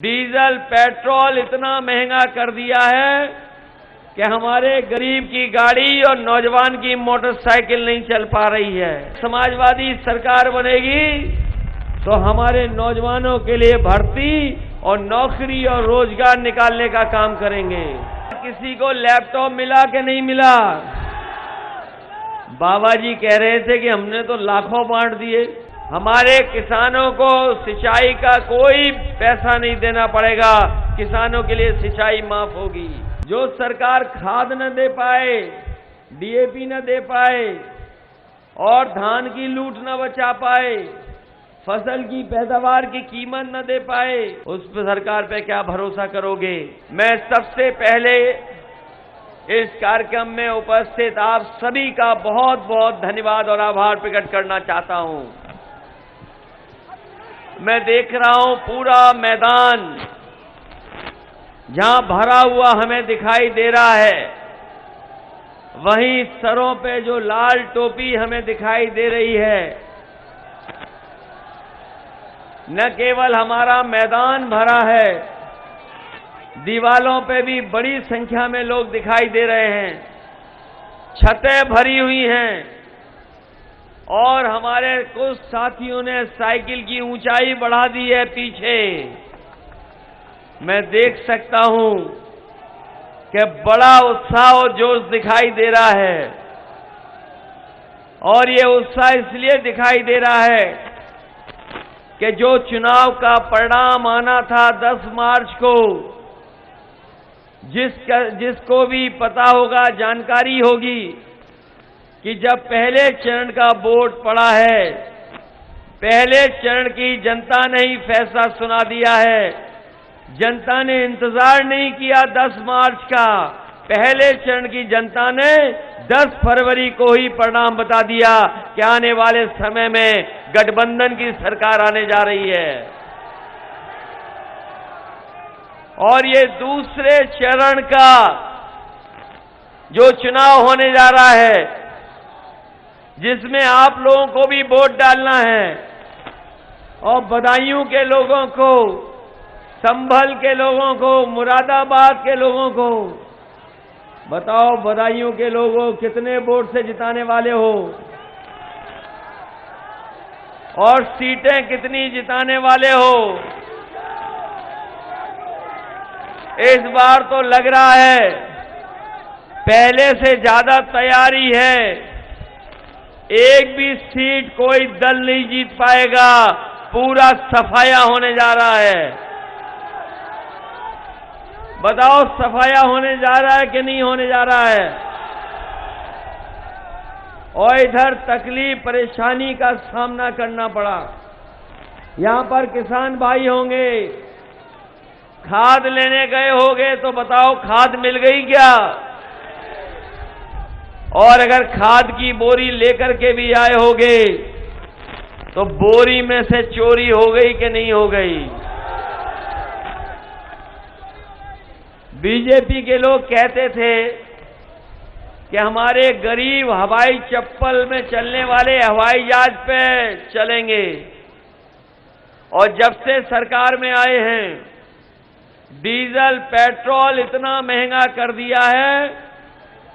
Diesel petrol इतना महंगा कर दिया है कि हमारे गरीब की गाड़ी और नौजवान की मोटरसाइकिल नहीं चल पा रही है। समाजवादी सरकार बनेगी तो हमारे नौजवानों के लिए भर्ती और नौकरी और रोजगार निकालने का काम करेंगे। किसी को लैपटॉप मिला कि नहीं मिला? बाबा जी कह रहे थे कि हमने तो लाखों बांट दिए। हमारे किसानों को सिंचाई का कोई पैसा नहीं देना पड़ेगा, किसानों के लिए सिंचाई माफ होगी। जो सरकार खाद न दे पाए, डीएपी न दे पाए और धान की लूट न बचा पाए, फसल की पैदावार की कीमत न दे पाए, उस पर सरकार पे क्या भरोसा करोगे? मैं सबसे पहले इस कार्यक्रम में उपस्थित आप सभी का बहुत बहुत धन्यवाद और आभार प्रकट करना चाहता हूं। मैं देख रहा हूं पूरा मैदान जहां भरा हुआ हमें दिखाई दे रहा है, वहीं सरों पे जो लाल टोपी हमें दिखाई दे रही है, न केवल हमारा मैदान भरा है, दीवालों पे भी बड़ी संख्या में लोग दिखाई दे रहे हैं, छतें भरी हुई हैं और हमारे कुछ साथियों ने साइकिल की ऊंचाई बढ़ा दी है पीछे। मैं देख सकता हूं कि बड़ा उत्साह और जोश दिखाई दे रहा है और ये उत्साह इसलिए दिखाई दे रहा है कि जो चुनाव का परिणाम आना था 10 मार्च को, जिसको भी पता होगा, जानकारी होगी कि जब पहले चरण का वोट पड़ा है, पहले चरण की जनता ने ही फैसला सुना दिया है। जनता ने इंतजार नहीं किया 10 मार्च का, पहले चरण की जनता ने 10 फरवरी को ही परिणाम बता दिया कि आने वाले समय में गठबंधन की सरकार आने जा रही है। और ये दूसरे चरण का जो चुनाव होने जा रहा है, जिसमें आप लोगों को भी वोट डालना है और बदायूं के लोगों को, संभल के लोगों को, मुरादाबाद के लोगों को, बताओ बदायूं के लोगों कितने वोट से जिताने वाले हो और सीटें कितनी जिताने वाले हो? इस बार तो लग रहा है पहले से ज्यादा तैयारी है। एक भी सीट कोई दल नहीं जीत पाएगा, पूरा सफाया होने जा रहा है। बताओ सफाया होने जा रहा है कि नहीं होने जा रहा है? और इधर तकलीफ परेशानी का सामना करना पड़ा। यहां पर किसान भाई होंगे, खाद लेने गए होंगे, तो बताओ खाद मिल गई क्या? और अगर खाद की बोरी लेकर के भी आए होंगे तो बोरी में से चोरी हो गई कि नहीं हो गई? बीजेपी के लोग कहते थे कि हमारे गरीब हवाई चप्पल में चलने वाले हवाई जहाज पे चलेंगे, और जब से सरकार में आए हैं डीजल पेट्रोल इतना महंगा कर दिया है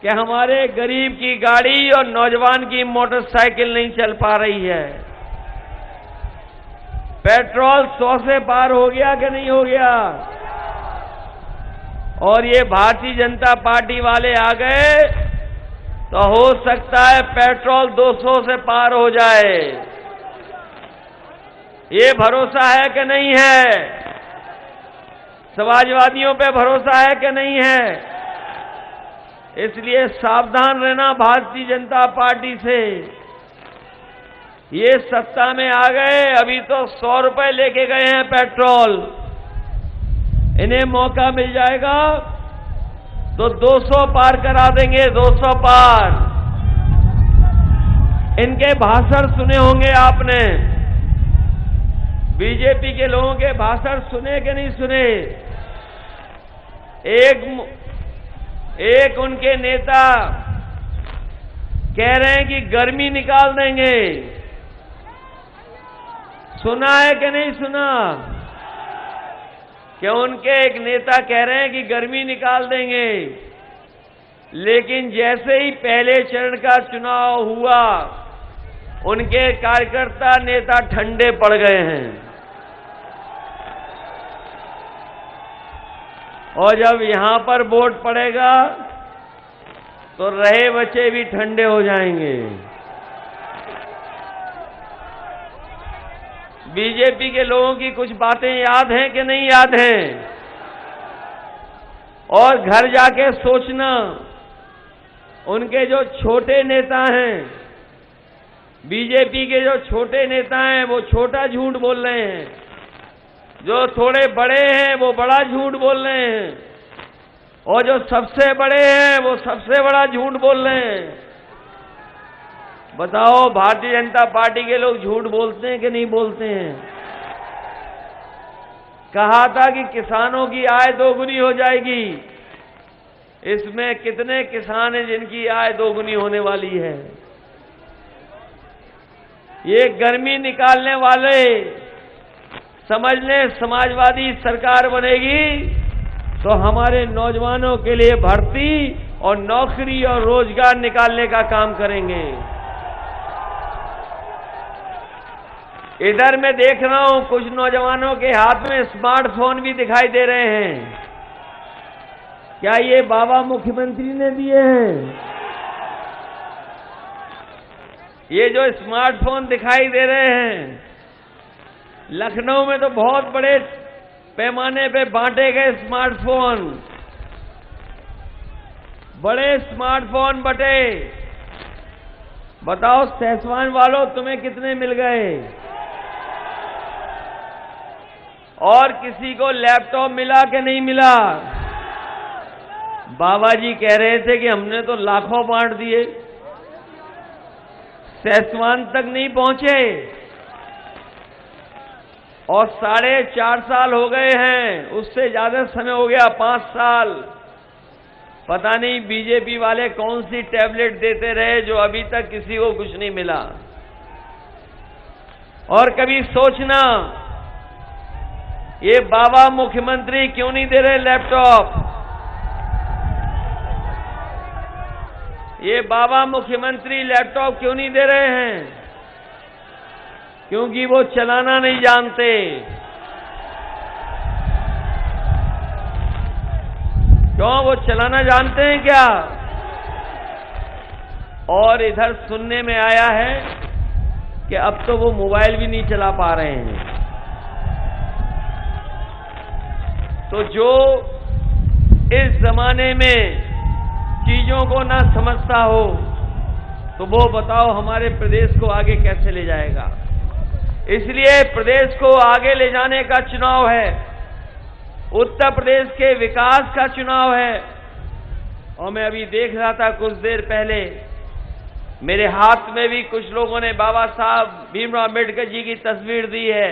कि हमारे गरीब की गाड़ी और नौजवान की मोटरसाइकिल नहीं चल पा रही है। पेट्रोल 100 से पार हो गया कि नहीं हो गया? और ये भारतीय जनता पार्टी वाले आ गए तो हो सकता है पेट्रोल 200 से पार हो जाए। ये भरोसा है कि नहीं है? समाजवादियों पे भरोसा है कि नहीं है? इसलिए सावधान रहना भारतीय जनता पार्टी से। ये सत्ता में आ गए, अभी तो 100 रुपए लेके गए हैं पेट्रोल, इन्हें मौका मिल जाएगा तो 200 पार करा देंगे, 200 पार। इनके भाषण सुने होंगे आपने, बीजेपी के लोगों के भाषण सुने कि नहीं सुने? एक उनके नेता कह रहे हैं कि गर्मी निकाल देंगे। सुना है कि नहीं सुना? कि उनके एक नेता कह रहे हैं कि गर्मी निकाल देंगे, लेकिन जैसे ही पहले चरण का चुनाव हुआ उनके कार्यकर्ता नेता ठंडे पड़ गए हैं। और जब यहां पर वोट पड़ेगा तो रहे बच्चे भी ठंडे हो जाएंगे। बीजेपी के लोगों की कुछ बातें याद हैं कि नहीं याद हैं? और घर जाके सोचना, उनके जो छोटे नेता हैं, बीजेपी के जो छोटे नेता हैं, वो छोटा झूठ बोल रहे हैं, जो थोड़े बड़े हैं वो बड़ा झूठ बोल रहे हैं, और जो सबसे बड़े हैं वो सबसे बड़ा झूठ बोल रहे हैं। बताओ, भारतीय जनता पार्टी के लोग झूठ बोलते हैं कि नहीं बोलते हैं? कहा था कि किसानों की आय दोगुनी हो जाएगी। इसमें कितने किसान हैं जिनकी आय दोगुनी होने वाली है? ये गर्मी निकालने वाले समझ लें, समाजवादी सरकार बनेगी तो हमारे नौजवानों के लिए भर्ती और नौकरी और रोजगार निकालने का काम करेंगे। इधर मैं देख रहा हूं कुछ नौजवानों के हाथ में स्मार्टफोन भी दिखाई दे रहे हैं। क्या ये बाबा मुख्यमंत्री ने दिए हैं? ये जो स्मार्टफोन दिखाई दे रहे हैं, लखनऊ में तो बहुत बड़े पैमाने पे बांटे गए स्मार्टफोन, बड़े स्मार्टफोन बटे। बताओ सैसवान वालों, तुम्हें कितने मिल गए? और किसी को लैपटॉप मिला कि नहीं मिला? बाबा जी कह रहे थे कि हमने तो लाखों बांट दिए, सैसवान तक नहीं पहुंचे। और 4.5 साल हो गए हैं, उससे ज्यादा समय हो गया, 5 साल। पता नहीं बीजेपी वाले कौन सी टैबलेट देते रहे जो अभी तक किसी को कुछ नहीं मिला। और कभी सोचना, ये बाबा मुख्यमंत्री क्यों नहीं दे रहे लैपटॉप? ये बाबा मुख्यमंत्री लैपटॉप क्यों नहीं दे रहे हैं? क्योंकि वो चलाना नहीं जानते। क्यों? वो चलाना जानते हैं क्या? और इधर सुनने में आया है कि अब तो वो मोबाइल भी नहीं चला पा रहे हैं। तो जो इस जमाने में चीजों को ना समझता हो, तो वो बताओ हमारे प्रदेश को आगे कैसे ले जाएगा? इसलिए प्रदेश को आगे ले जाने का चुनाव है, उत्तर प्रदेश के विकास का चुनाव है। और मैं अभी देख रहा था कुछ देर पहले, मेरे हाथ में भी कुछ लोगों ने बाबा साहब भीमराव अम्बेडकर जी की तस्वीर दी है।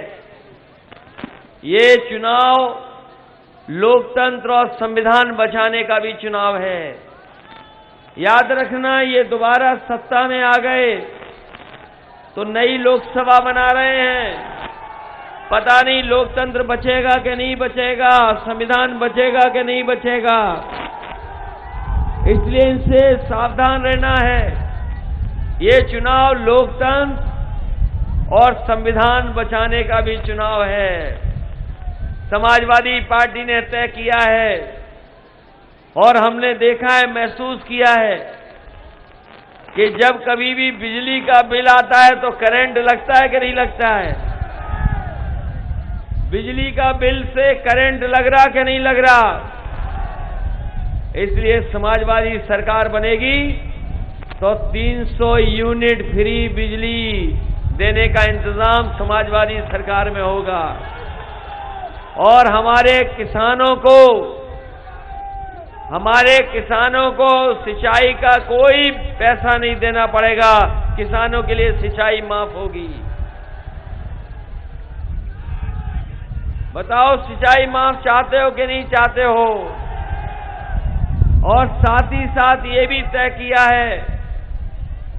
ये चुनाव लोकतंत्र और संविधान बचाने का भी चुनाव है। याद रखना, ये दोबारा सत्ता में आ गए तो नई लोकसभा बना रहे हैं। पता नहीं लोकतंत्र बचेगा कि नहीं बचेगा, संविधान बचेगा कि नहीं बचेगा। इसलिए इनसे सावधान रहना है। ये चुनाव लोकतंत्र और संविधान बचाने का भी चुनाव है। समाजवादी पार्टी ने तय किया है और हमने देखा है, महसूस किया है कि जब कभी भी बिजली का बिल आता है तो करंट लगता है कि नहीं लगता है? बिजली का बिल से करंट लग रहा कि नहीं लग रहा? इसलिए समाजवादी सरकार बनेगी तो 300 यूनिट फ्री बिजली देने का इंतजाम समाजवादी सरकार में होगा। और हमारे किसानों को सिंचाई का कोई पैसा नहीं देना पड़ेगा। किसानों के लिए सिंचाई माफ होगी। बताओ, सिंचाई माफ चाहते हो कि नहीं चाहते हो? और साथ ही साथ ये भी तय किया है,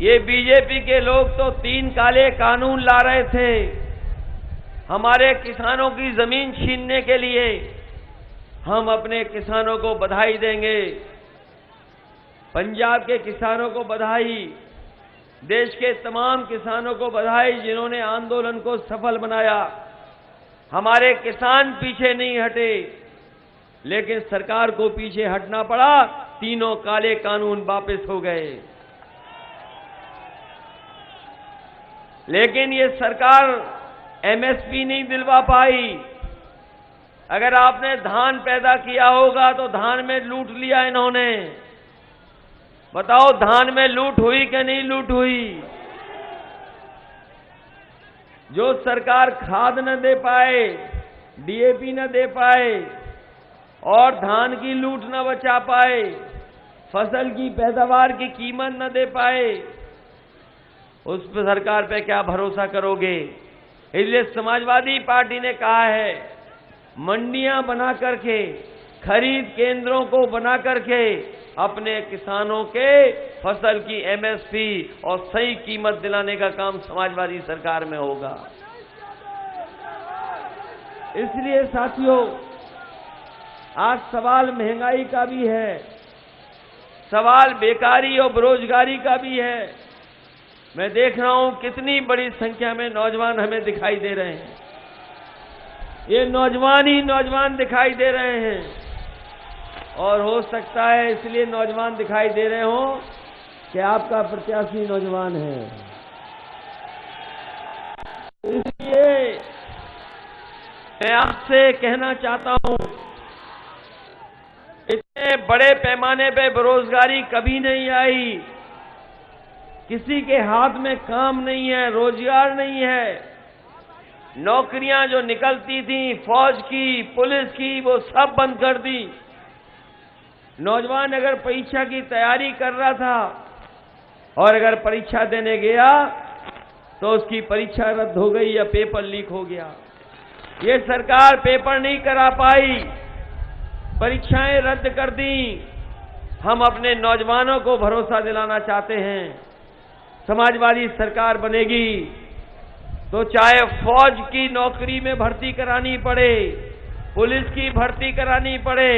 ये बीजेपी के लोग तो 3 काले कानून ला रहे थे हमारे किसानों की जमीन छीनने के लिए। हम अपने किसानों को बधाई देंगे। पंजाब के किसानों को बधाई, देश के तमाम किसानों को बधाई जिन्होंने आंदोलन को सफल बनाया। हमारे किसान पीछे नहीं हटे, लेकिन सरकार को पीछे हटना पड़ा। तीनों काले कानून वापस हो गए, लेकिन ये सरकार एमएसपी नहीं दिलवा पाई। अगर आपने धान पैदा किया होगा तो धान में लूट लिया इन्होंने। बताओ, धान में लूट हुई कि नहीं लूट हुई? जो सरकार खाद न दे पाए, डीएपी न दे पाए और धान की लूट न बचा पाए, फसल की पैदावार की कीमत न दे पाए, उस पर सरकार पे क्या भरोसा करोगे? इसलिए समाजवादी पार्टी ने कहा है, मंडियां बना करके, खरीद केंद्रों को बना करके अपने किसानों के फसल की एमएसपी और सही कीमत दिलाने का काम समाजवादी सरकार में होगा। इसलिए साथियों, आज सवाल महंगाई का भी है, सवाल बेकारी और बेरोजगारी का भी है। मैं देख रहा हूं कितनी बड़ी संख्या में नौजवान हमें दिखाई दे रहे हैं। ये नौजवान ही नौजवान दिखाई दे रहे हैं, और हो सकता है इसलिए नौजवान दिखाई दे रहे हो कि आपका प्रत्याशी नौजवान है। इसलिए मैं आपसे कहना चाहता हूं, इतने बड़े पैमाने पे बेरोजगारी कभी नहीं आई। किसी के हाथ में काम नहीं है, रोजगार नहीं है। नौकरियां जो निकलती थी फौज की, पुलिस की, वो सब बंद कर दी। नौजवान अगर परीक्षा की तैयारी कर रहा था और अगर परीक्षा देने गया तो उसकी परीक्षा रद्द हो गई या पेपर लीक हो गया। ये सरकार पेपर नहीं करा पाई, परीक्षाएं रद्द कर दी। हम अपने नौजवानों को भरोसा दिलाना चाहते हैं, समाजवादी सरकार बनेगी तो चाहे फौज की नौकरी में भर्ती करानी पड़े, पुलिस की भर्ती करानी पड़े,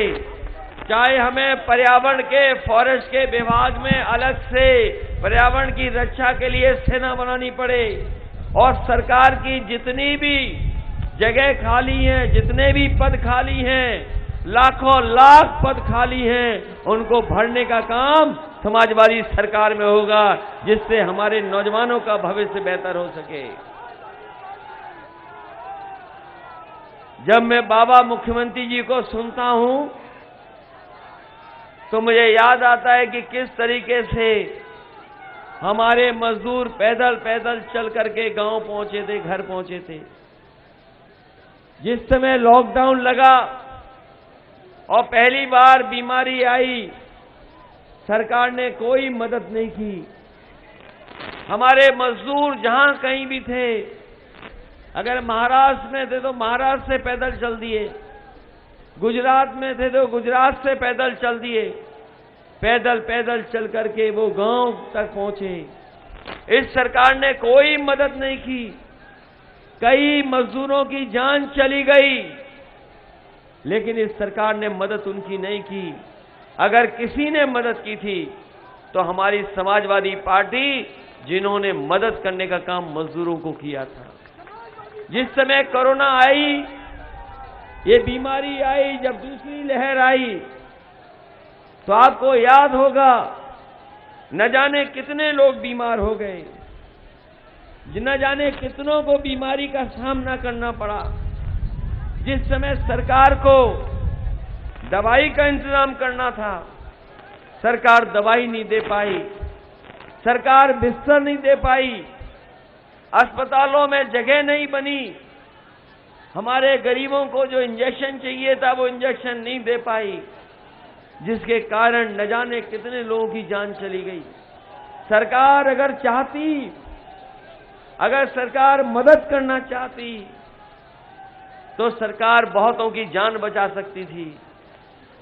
चाहे हमें पर्यावरण के, फॉरेस्ट के विभाग में अलग से पर्यावरण की रक्षा के लिए सेना बनानी पड़े, और सरकार की जितनी भी जगह खाली हैं, जितने भी पद खाली हैं, लाखों लाख पद खाली हैं, उनको भरने का काम समाजवादी सरकार में होगा, जिससे हमारे नौजवानों का भविष्य बेहतर हो सके। जब मैं बाबा मुख्यमंत्री जी को सुनता हूं तो मुझे याद आता है कि किस तरीके से हमारे मजदूर पैदल पैदल चल करके गांव पहुंचे थे, घर पहुंचे थे। जिस समय लॉकडाउन लगा और पहली बार बीमारी आई, सरकार ने कोई मदद नहीं की। हमारे मजदूर जहां कहीं भी थे, अगर महाराष्ट्र में थे तो महाराष्ट्र से पैदल चल दिए, गुजरात में थे तो गुजरात से पैदल चल दिए, पैदल पैदल चल करके वो गांव तक पहुंचे। इस सरकार ने कोई मदद नहीं की। कई मजदूरों की जान चली गई, लेकिन इस सरकार ने मदद उनकी नहीं की। अगर किसी ने मदद की थी तो हमारी समाजवादी पार्टी, जिन्होंने मदद करने का काम मजदूरों को किया था। जिस समय कोरोना आई, ये बीमारी आई, जब दूसरी लहर आई, तो आपको याद होगा न जाने कितने लोग बीमार हो गए, न जाने कितनों को बीमारी का सामना करना पड़ा। जिस समय सरकार को दवाई का इंतजाम करना था, सरकार दवाई नहीं दे पाई, सरकार बिस्तर नहीं दे पाई, अस्पतालों में जगह नहीं बनी, हमारे गरीबों को जो इंजेक्शन चाहिए था वो इंजेक्शन नहीं दे पाई, जिसके कारण न जाने कितने लोगों की जान चली गई। सरकार अगर चाहती, अगर सरकार मदद करना चाहती तो सरकार बहुतों की जान बचा सकती थी।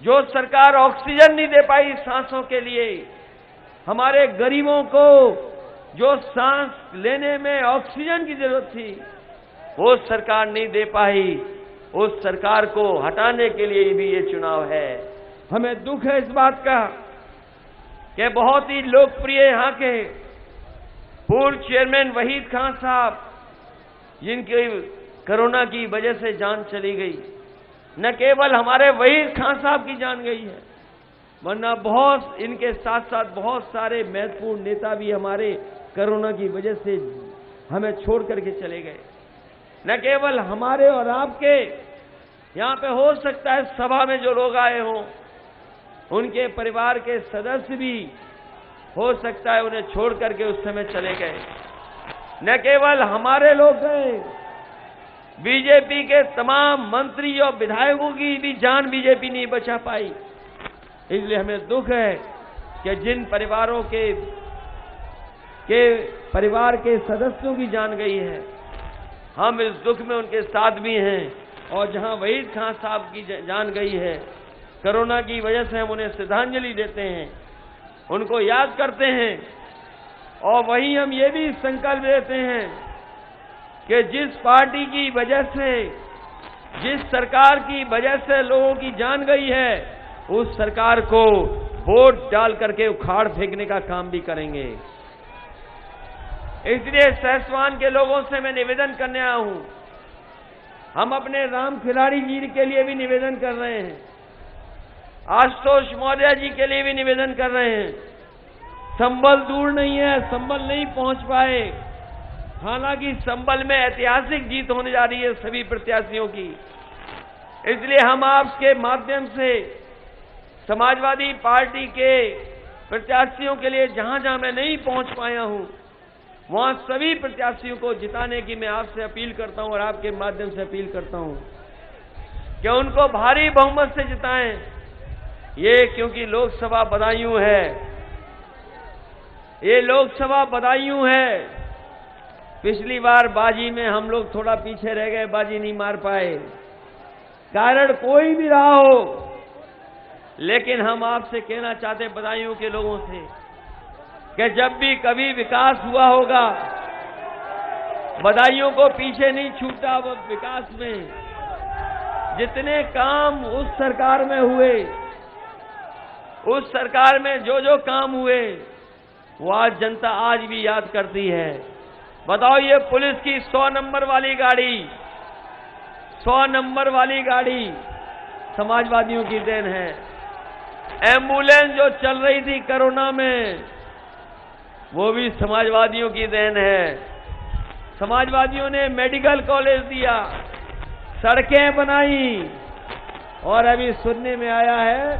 जो सरकार ऑक्सीजन नहीं दे पाई सांसों के लिए, हमारे गरीबों को जो सांस लेने में ऑक्सीजन की जरूरत थी, वो सरकार नहीं दे पाई। उस सरकार को हटाने के लिए भी ये चुनाव है। हमें दुख है इस बात का कि बहुत ही लोकप्रिय यहाँ के पूर्व चेयरमैन वहीद खान साहब, जिनकी कोरोना की वजह से जान चली गई, न केवल हमारे वहीद खान साहब की जान गई है, वरना बहुत इनके साथ साथ बहुत सारे महत्वपूर्ण नेता भी हमारे कोरोना की वजह से हमें छोड़ करके चले गए। न केवल हमारे और आपके, यहाँ पे हो सकता है सभा में जो लोग आए हों, उनके परिवार के सदस्य भी हो सकता है उन्हें छोड़ करके उस समय चले गए। न केवल हमारे लोग गए, बीजेपी के तमाम मंत्री और विधायकों की भी जान बीजेपी नहीं बचा पाई। इसलिए हमें दुख है कि जिन परिवारों के परिवार के सदस्यों की जान गई है, हम इस दुख में उनके साथ भी हैं। और जहां वहीद खान साहब की जान गई है कोरोना की वजह से, हम उन्हें श्रद्धांजलि देते हैं, उनको याद करते हैं। और वहीं हम ये भी संकल्प लेते हैं कि जिस पार्टी की वजह से, जिस सरकार की वजह से लोगों की जान गई है, उस सरकार को वोट डाल करके उखाड़ फेंकने का काम भी करेंगे। इसलिए सहसवान के लोगों से मैं निवेदन करने आया हूं, हम अपने राम खिलाड़ी जी के लिए भी निवेदन कर रहे हैं, आशुतोष मौर्य जी के लिए भी निवेदन कर रहे हैं। संबल दूर नहीं है, संबल नहीं पहुंच पाए, हालांकि संबल में ऐतिहासिक जीत होने जा रही है सभी प्रत्याशियों की। इसलिए हम आपके माध्यम से समाजवादी पार्टी के प्रत्याशियों के लिए जहां जहां मैं नहीं पहुंच पाया हूं, वहां सभी प्रत्याशियों को जिताने की मैं आपसे अपील करता हूं और आपके माध्यम से अपील करता हूं कि उनको भारी बहुमत से जिताएं। ये क्योंकि लोकसभा बदायूं है, ये लोकसभा बदायूं है। पिछली बार बाजी में हम लोग थोड़ा पीछे रह गए, बाजी नहीं मार पाए, कारण कोई भी रहा हो, लेकिन हम आपसे कहना चाहते बदायूं के लोगों से कि जब भी कभी विकास हुआ होगा, बदायूं को पीछे नहीं छूटा। वो विकास में जितने काम उस सरकार में हुए, उस सरकार में जो जो काम हुए, वो आज जनता आज भी याद करती है। बताओ, ये पुलिस की 100 नंबर वाली गाड़ी, 100 नंबर वाली गाड़ी समाजवादियों की देन है। एम्बुलेंस जो चल रही थी कोरोना में, वो भी समाजवादियों की देन है। समाजवादियों ने मेडिकल कॉलेज दिया, सड़कें बनाई, और अभी सुनने में आया है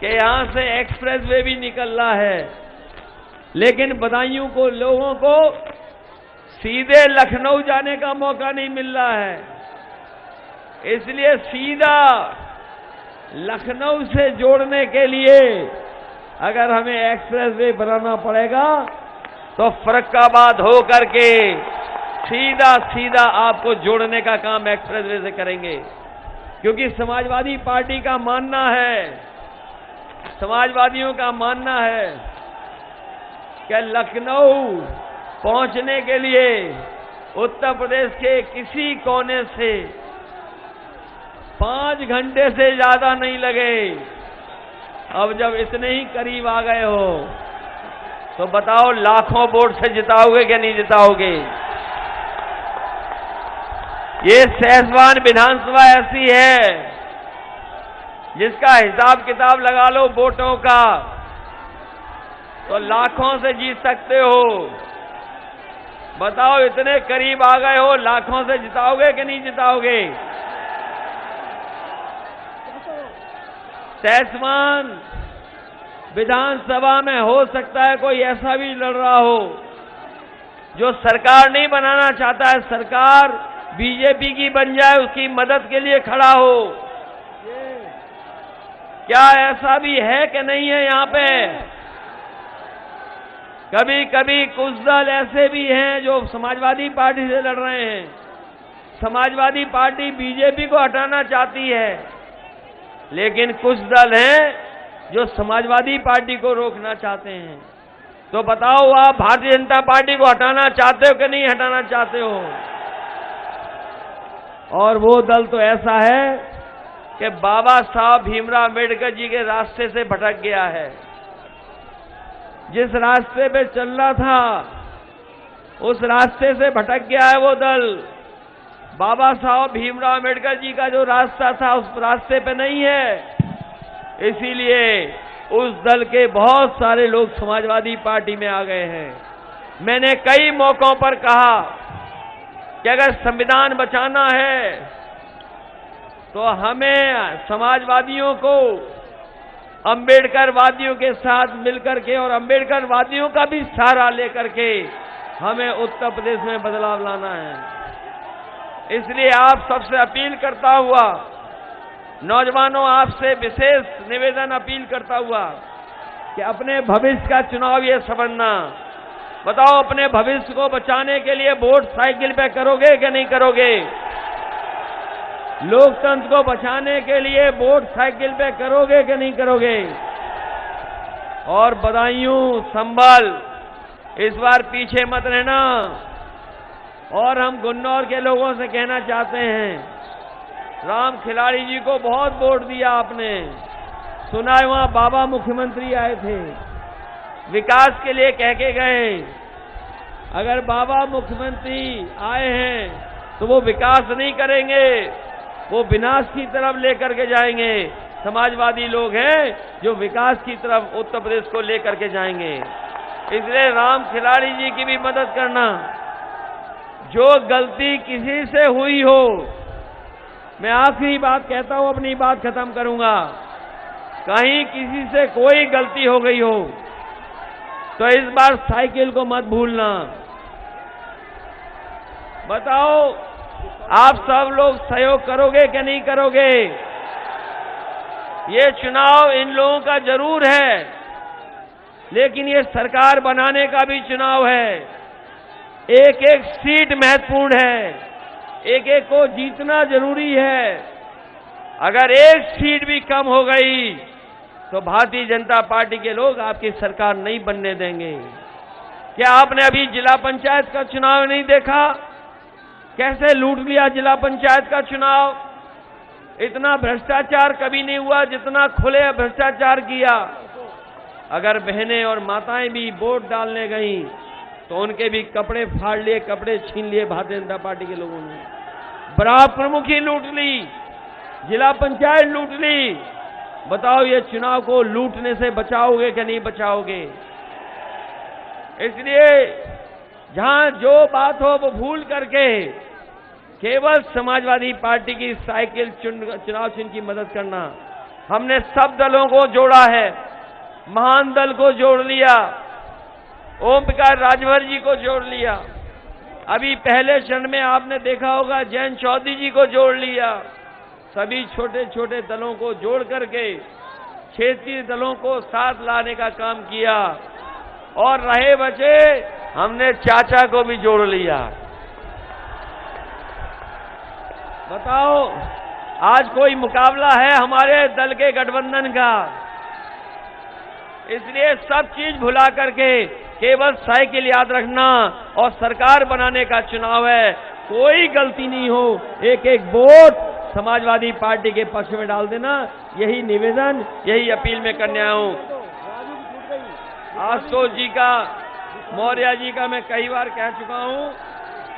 कि यहां से एक्सप्रेस वे भी निकल रहा है। लेकिन बदायूं को, लोगों को सीधे लखनऊ जाने का मौका नहीं मिल रहा है, इसलिए सीधा लखनऊ से जोड़ने के लिए अगर हमें एक्सप्रेस वे बनाना पड़ेगा तो फर्रुखाबाद हो करके सीधा सीधा आपको जोड़ने का काम एक्सप्रेस वे से करेंगे। क्योंकि समाजवादी पार्टी का मानना है, समाजवादियों का मानना है कि लखनऊ पहुंचने के लिए उत्तर प्रदेश के किसी कोने से 5 घंटे से ज्यादा नहीं लगे। अब जब इतने ही करीब आ गए हो तो बताओ, लाखों वोट से जिताओगे कि नहीं जिताओगे? ये सहसवान विधानसभा ऐसी है जिसका हिसाब किताब लगा लो वोटों का तो लाखों से जीत सकते हो। बताओ, इतने करीब आ गए हो, लाखों से जिताओगे कि नहीं जिताओगे? सहसवान विधानसभा में हो सकता है कोई ऐसा भी लड़ रहा हो जो सरकार नहीं बनाना चाहता है, सरकार बीजेपी की बन जाए, उसकी मदद के लिए खड़ा हो। क्या ऐसा भी है कि नहीं है? यहाँ पे कभी कभी कुछ दल ऐसे भी हैं जो समाजवादी पार्टी से लड़ रहे हैं। समाजवादी पार्टी बीजेपी को हटाना चाहती है, लेकिन कुछ दल हैं जो समाजवादी पार्टी को रोकना चाहते हैं। तो बताओ, आप भारतीय जनता पार्टी को हटाना चाहते हो कि नहीं हटाना चाहते हो? और वो दल तो ऐसा है कि बाबा साहब भीमराव अम्बेडकर जी के रास्ते से भटक गया है। जिस रास्ते पे चल रहा था उस रास्ते से भटक गया है वो दल। बाबा साहब भीमराव अम्बेडकर जी का जो रास्ता था उस रास्ते पे नहीं है। इसीलिए उस दल के बहुत सारे लोग समाजवादी पार्टी में आ गए हैं। मैंने कई मौकों पर कहा कि अगर संविधान बचाना है तो हमें समाजवादियों को अम्बेडकरवादियों के साथ मिलकर के और अम्बेडकरवादियों का भी सहारा लेकर के हमें उत्तर प्रदेश में बदलाव लाना है। इसलिए आप सबसे अपील करता हुआ, नौजवानों आपसे विशेष निवेदन अपील करता हुआ कि अपने भविष्य का चुनाव ये समझना। बताओ, अपने भविष्य को बचाने के लिए वोट साइकिल पे करोगे कि नहीं करोगे? लोकतंत्र को बचाने के लिए वोट साइकिल पे करोगे कि नहीं करोगे? और बदायूं, संभल, इस बार पीछे मत रहना। और हम गुन्नौर के लोगों से कहना चाहते हैं, राम खिलाड़ी जी को बहुत वोट दिया आपने। सुना है वहां बाबा मुख्यमंत्री आए थे, विकास के लिए कह के गए। अगर बाबा मुख्यमंत्री आए हैं तो वो विकास नहीं करेंगे, वो विनाश की तरफ लेकर के जाएंगे। समाजवादी लोग हैं जो विकास की तरफ उत्तर प्रदेश को लेकर के जाएंगे। इसलिए राम खिलाड़ी जी की भी मदद करना। जो गलती किसी से हुई हो, मैं आखिरी बात कहता हूं, अपनी बात खत्म करूंगा। कहीं किसी से कोई गलती हो गई हो तो इस बार साइकिल को मत भूलना। बताओ, आप सब लोग सहयोग करोगे कि नहीं करोगे? ये चुनाव इन लोगों का जरूर है, लेकिन ये सरकार बनाने का भी चुनाव है। एक एक सीट महत्वपूर्ण है, एक एक को जीतना जरूरी है। अगर एक सीट भी कम हो गई तो भारतीय जनता पार्टी के लोग आपकी सरकार नहीं बनने देंगे। क्या आपने अभी जिला पंचायत का चुनाव नहीं देखा? कैसे लूट लिया जिला पंचायत का चुनाव? इतना भ्रष्टाचार कभी नहीं हुआ जितना खुले भ्रष्टाचार किया। अगर बहनें और माताएं भी वोट डालने गईं तो उनके भी कपड़े फाड़ लिए, कपड़े छीन लिए भारतीय जनता पार्टी के लोगों ने। ब्लॉक प्रमुखी लूट ली, जिला पंचायत लूट ली। बताओ, ये चुनाव को लूटने से बचाओगे कि नहीं बचाओगे? इसलिए जहां जो बात हो वो भूल करके केवल समाजवादी पार्टी की साइकिल चुनाव चिन्ह की मदद करना। हमने सब दलों को जोड़ा है, महान दल को जोड़ लिया, ओम प्रकाश राजभर जी को जोड़ लिया। अभी पहले चरण में आपने देखा होगा जयंत चौधरी जी को जोड़ लिया। सभी छोटे छोटे दलों को जोड़ करके क्षेत्रीय दलों को साथ लाने का काम किया। और रहे बचे, हमने चाचा को भी जोड़ लिया। बताओ, आज कोई मुकाबला है हमारे दल के गठबंधन का? इसलिए सब चीज भुला करके केवल साइकिल याद रखना और सरकार बनाने का चुनाव है। कोई गलती नहीं हो, एक एक वोट समाजवादी पार्टी के पक्ष में डाल देना। यही निवेदन, यही अपील मैं करने आया हूं। आशुतोष जी का, मौर्य जी का मैं कई बार कह चुका हूं,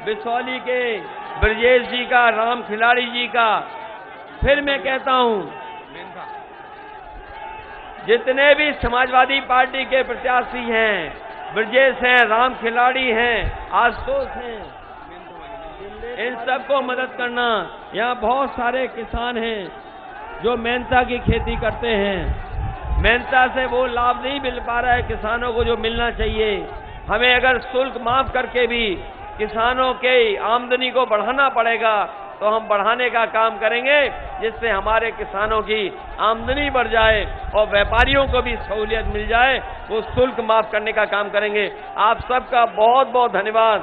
बिसौली के ब्रजेश जी का, राम खिलाड़ी जी का, फिर मैं कहता हूं, जितने भी समाजवादी पार्टी के प्रत्याशी हैं, ब्रजेश हैं, राम खिलाड़ी हैं, आशुतोष हैं, इन सबको मदद करना। यहाँ बहुत सारे किसान हैं जो मेहनता की खेती करते हैं। मेहनता से वो लाभ नहीं मिल पा रहा है किसानों को जो मिलना चाहिए। हमें अगर शुल्क माफ करके भी किसानों के आमदनी को बढ़ाना पड़ेगा तो हम बढ़ाने का काम करेंगे, जिससे हमारे किसानों की आमदनी बढ़ जाए और व्यापारियों को भी सहूलियत मिल जाए। वो शुल्क माफ करने का काम करेंगे। आप सबका बहुत बहुत धन्यवाद।